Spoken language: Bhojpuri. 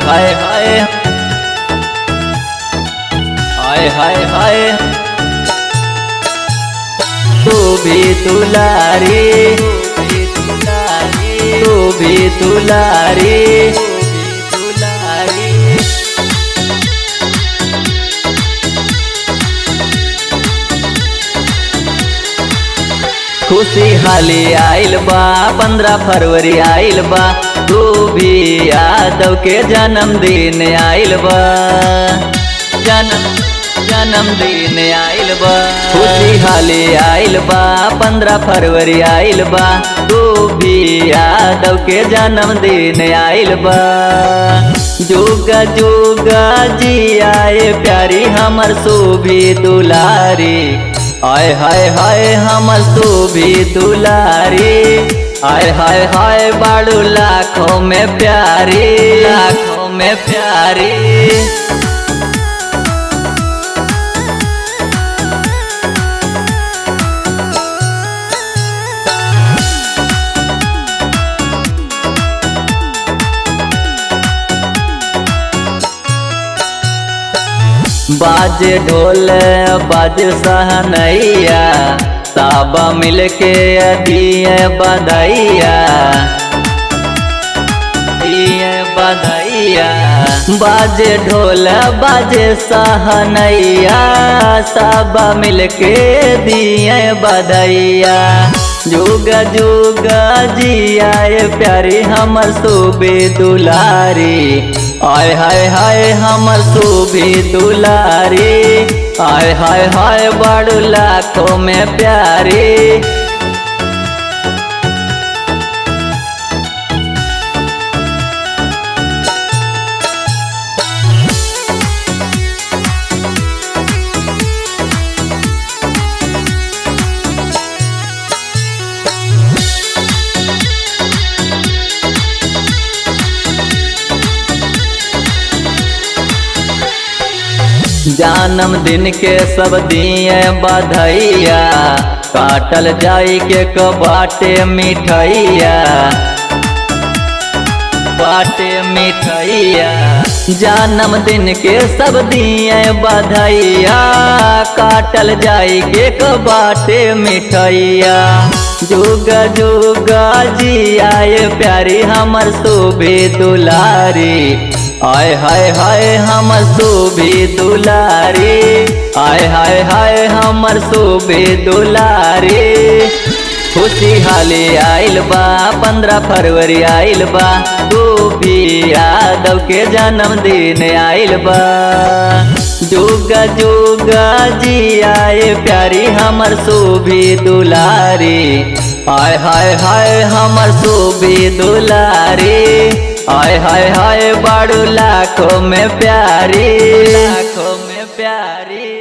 हाय हाय हाय हाय हाय तू भी दुलारी तू भी दुलारी खुशी हाली आइल बा 15 फरवरी आइल बा तू भी यादव के जन्मदिन आइल बा जन्मदिन आइल बा खुशी हाली आइल बा 15 फरवरी आइल बा तू भी यादव के जन्मदिन आइल बा जुगा जुगा जी आए प्यारी हमर सूभी दुलारी आय हाय हाय हमर सूभी दुलारी आय हाय हाय बाड़ू लाखों में प्यारी लाखों में प्यारी बाजे ढोल बाजे सहनैया सब मिलके दिए बधाइया दिए बधाइया बाजे ढोल बाजे सहनैया सब मिलके दिए बधाइया जुग जुग जी आए प्यारी हमर सूभी दुलारी आय हाय हाय हमर सूभी दुलारी आय हाय हाय बड़ू लाखों में प्यारी जन्मदिन के सब दिए बधाइया काटल जाई के बाटे मिठाइया बाटे मिठाइया जन्मदिन के सब दिए बधाइया काटल जाई के बाटे मिठाइया जुग जुग जी आए प्यारी हमर सूभी दुलारी आय हाय हाय हमर सूभी दुलारी आय हाय हाय हमर सूभी दुलारी खुशी हाली आइल बा 15 फरवरी आइल बा तू भी यादव के जन्मदिन आइल बा जुग जुग जी आए प्यारी हमर सूभी दुलारी आय हाय हाय हमर सूभी दुलारी आय हाय हाय बाड़ू लाखों में प्यारी लाखों में प्यारी।